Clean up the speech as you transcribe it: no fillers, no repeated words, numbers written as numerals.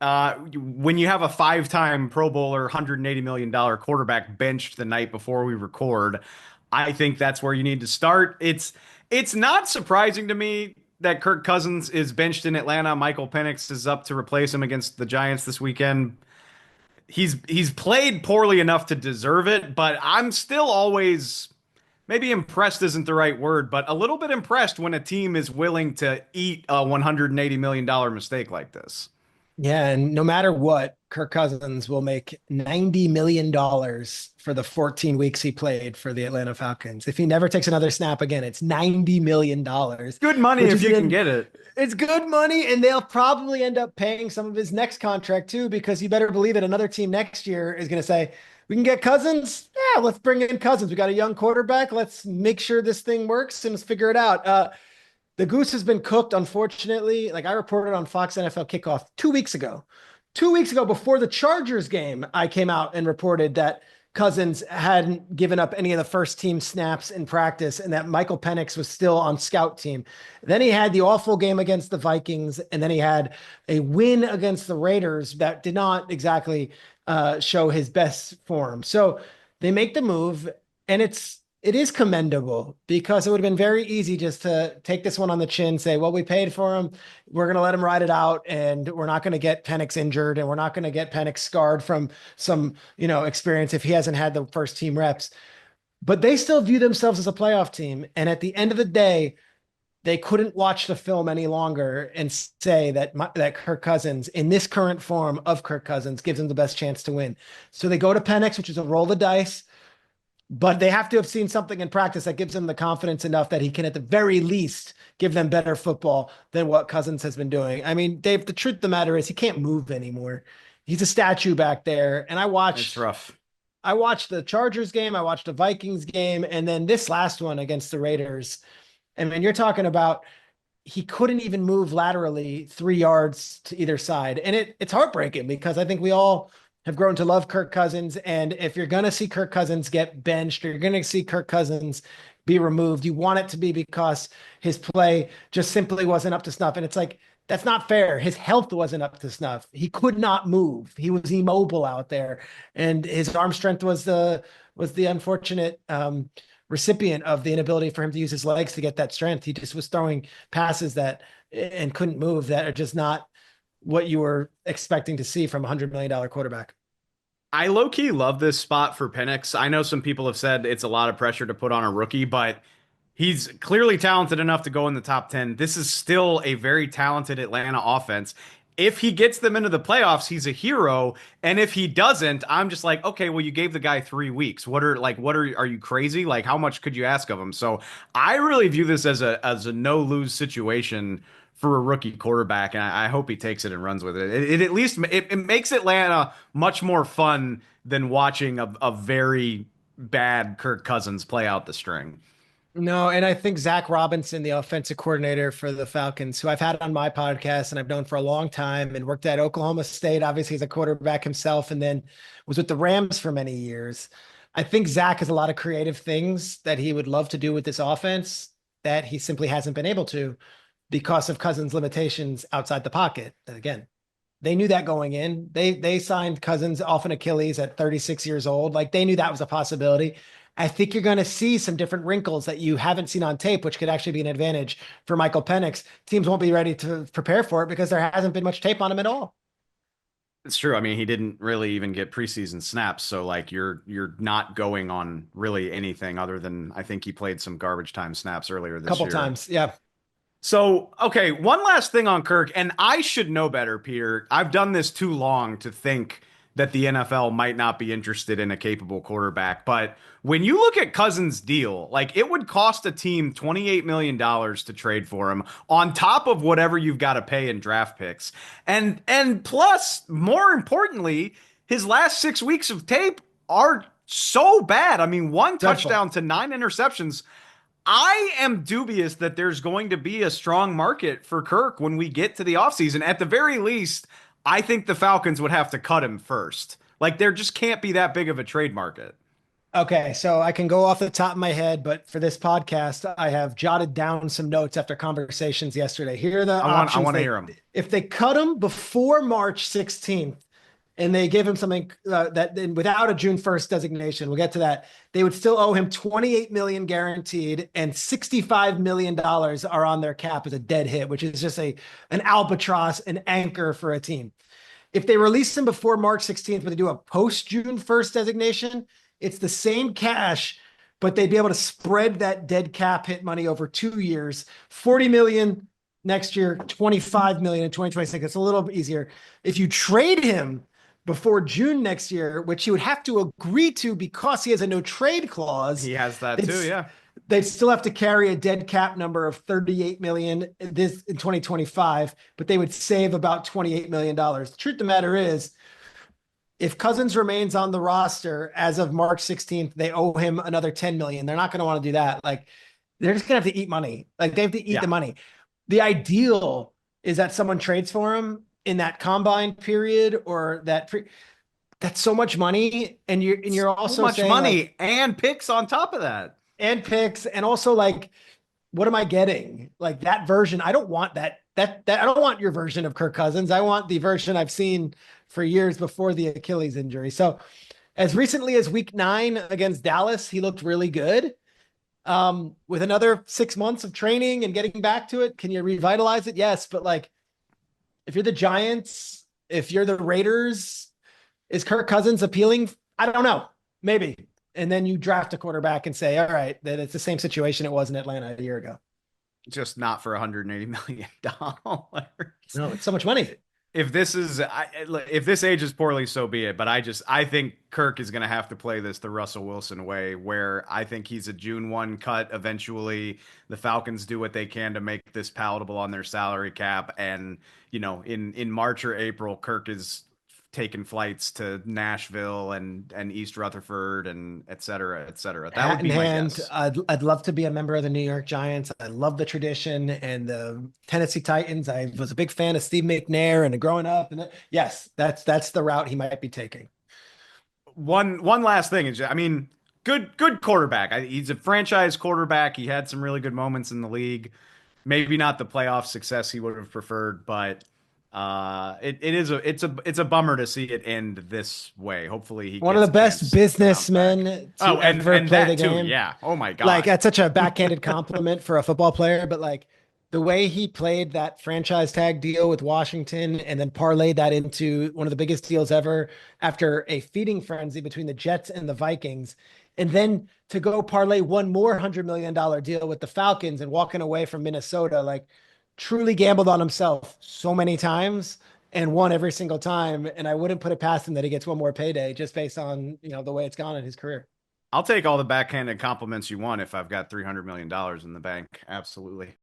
When you have a five-time Pro Bowler, $180 million quarterback benched the night before we record, I think that's where you need to start. It's not surprising to me that Kirk Cousins is benched in Atlanta. Michael Penix is up to replace him against the Giants this weekend. He's played poorly enough to deserve it, but I'm still always maybe impressed isn't the right word, but a little bit impressed when a team is willing to eat a $180 million mistake like this. Yeah, and no matter what, Kirk Cousins will make $90 million for the 14 weeks he played for the Atlanta Falcons. If he never takes another snap again, it's $90 million, Good money which if is you can get it. it's good money, and they'll probably end up paying some of his next contract too, because you better believe it, another team next year is going to say, we can get Cousins. Yeah, let's bring in Cousins. We got a young quarterback. Let's make sure this thing works and let's figure it out. The goose has been cooked, unfortunately. Like I reported on Fox NFL Kickoff 2 weeks ago. 2 weeks ago, before the Chargers game, I came out and reported that Cousins hadn't given up any of the first team snaps in practice and that Michael Penix was still on scout team. Then he had the awful game against the Vikings, and then he had a win against the Raiders that did not exactly show his best form. So they make the move, and it is commendable because it would have been very easy just to take this one on the chin, say, well, we paid for him. We're going to let him ride it out, and we're not going to get Penix injured, and we're not going to get Penix scarred from some, experience if he hasn't had the first team reps. But they still view themselves as a playoff team. And at the end of the day, they couldn't watch the film any longer and say that Kirk Cousins, in this current form of Kirk Cousins, gives them the best chance to win. So they go to Penix, which is a roll the dice, but they have to have seen something in practice that gives them the confidence enough that he can, at the very least, give them better football than what Cousins has been doing. I mean, Dave, the truth of the matter is he can't move anymore. He's a statue back there. And It's rough. I watched the Chargers game, I watched the Vikings game, and then this last one against the Raiders. And when you're talking about he couldn't even move laterally 3 yards to either side. And it's heartbreaking because I think we all have grown to love Kirk Cousins. And if you're going to see Kirk Cousins get benched or you're going to see Kirk Cousins be removed, you want it to be because his play just simply wasn't up to snuff. And it's like, that's not fair. His health wasn't up to snuff. He could not move. He was immobile out there. And his arm strength was the unfortunate recipient of the inability for him to use his legs to get that strength. He just was throwing passes that and couldn't move, that are just not what you were expecting to see from a $100 million quarterback. I low key love this spot for Penix. I know some people have said it's a lot of pressure to put on a rookie, but he's clearly talented enough to go in the top 10. This is still a very talented Atlanta offense. If he gets them into the playoffs, he's a hero. And if he doesn't, I'm just like, okay, well, you gave the guy 3 weeks. Are you crazy? Like, how much could you ask of him? So I really view this as a no lose situation for a rookie quarterback, and I hope he takes it and runs with it. It at least it makes Atlanta much more fun than watching a very bad Kirk Cousins play out the string. No, and I think Zach Robinson, the offensive coordinator for the Falcons, who I've had on my podcast and I've known for a long time and worked at Oklahoma State, obviously, as a quarterback himself, and then was with the Rams for many years. I think Zach has a lot of creative things that he would love to do with this offense that he simply hasn't been able to because of Cousins' limitations outside the pocket. And again, they knew that going in. They signed Cousins off an Achilles at 36 years old. Like they knew that was a possibility. I think you're going to see some different wrinkles that you haven't seen on tape, which could actually be an advantage for Michael Penix. Teams won't be ready to prepare for it because there hasn't been much tape on him at all. It's true. I mean, he didn't really even get preseason snaps, so like you're not going on really anything other than I think he played some garbage time snaps earlier A this couple year. times. Yeah. So, okay, one last thing on Kirk, and I should know better, Peter. I've done this too long to think that the NFL might not be interested in a capable quarterback. But when you look at Cousins' deal, like it would cost a team $28 million to trade for him on top of whatever you've got to pay in draft picks. And plus, more importantly, his last 6 weeks of tape are so bad. I mean, one Dreadful. touchdown to 9 interceptions. I am dubious that there's going to be a strong market for Kirk when we get to the offseason. At the very least, I think the Falcons would have to cut him first. Like there just can't be that big of a trade market. Okay, so I can go off the top of my head, but for this podcast, I have jotted down some notes after conversations yesterday. Here are the I options. want to hear him. If they cut him before March 16th and they give him something that then without a June 1st designation, we'll get to that. They would still owe him 28 million guaranteed, and 65 million dollars are on their cap as a dead hit, which is just an albatross, an anchor for a team. If they release him before March 16th, but they do a post June 1st designation, it's the same cash, but they'd be able to spread that dead cap hit money over 2 years, 40 million next year, 25 million in 2026. It's a little easier. If you trade him before June next year, which he would have to agree to because he has a no trade clause, He has that too, yeah. they'd still have to carry a dead cap number of 38 million this in 2025, but they would save about 28 million dollars. The truth of the matter is, if Cousins remains on the roster as of March 16th, they owe him another 10 million. They're not going to want to do that. Like, they're just going to have to eat money. Like, they have to eat the money. The ideal is that someone trades for him in that combine period or that's so much money. And you're also so much saying, money like, and picks on top of that. and picks, and also like, what am I getting? Like that version. I don't want that I don't want your version of Kirk Cousins. I want the version I've seen for years before the Achilles injury. So as recently as week 9 against Dallas, he looked really good. With another 6 months of training and getting back to it, can you revitalize it? Yes. But like, if you're the Giants, if you're the Raiders, is Kirk Cousins appealing? I don't know. Maybe. And then you draft a quarterback and say, all right, then it's the same situation it was in Atlanta a year ago. Just not for $180 million. No, it's so much money. If this ages poorly, so be it. But I think Kirk is going to have to play this the Russell Wilson way, where I think he's a June 1 cut. Eventually, the Falcons do what they can to make this palatable on their salary cap, and in March or April, Kirk is taking flights to Nashville and East Rutherford and et cetera, et cetera. That Hat would in be my hand, guess. I'd love to be a member of the New York Giants. I love the tradition and the Tennessee Titans. I was a big fan of Steve McNair and growing up. And yes, that's the route he might be taking. One last thing is, I mean, good quarterback. He's a franchise quarterback. He had some really good moments in the league. Maybe not the playoff success he would have preferred, but it's a bummer to see it end this way. Hopefully he One of gets the a best chance to bounce back. businessmen to Oh, ever and play the that too, game. yeah. Oh my Like, God. that's such a backhanded compliment for a football player, but like the way he played that franchise tag deal with Washington and then parlayed that into one of the biggest deals ever after a feeding frenzy between the Jets and the Vikings. And then to go parlay one more $100 million deal with the Falcons and walking away from Minnesota, like truly gambled on himself so many times and won every single time. And I wouldn't put it past him that he gets one more payday just based on, the way it's gone in his career. I'll take all the backhanded compliments you want if I've got $300 million in the bank. Absolutely.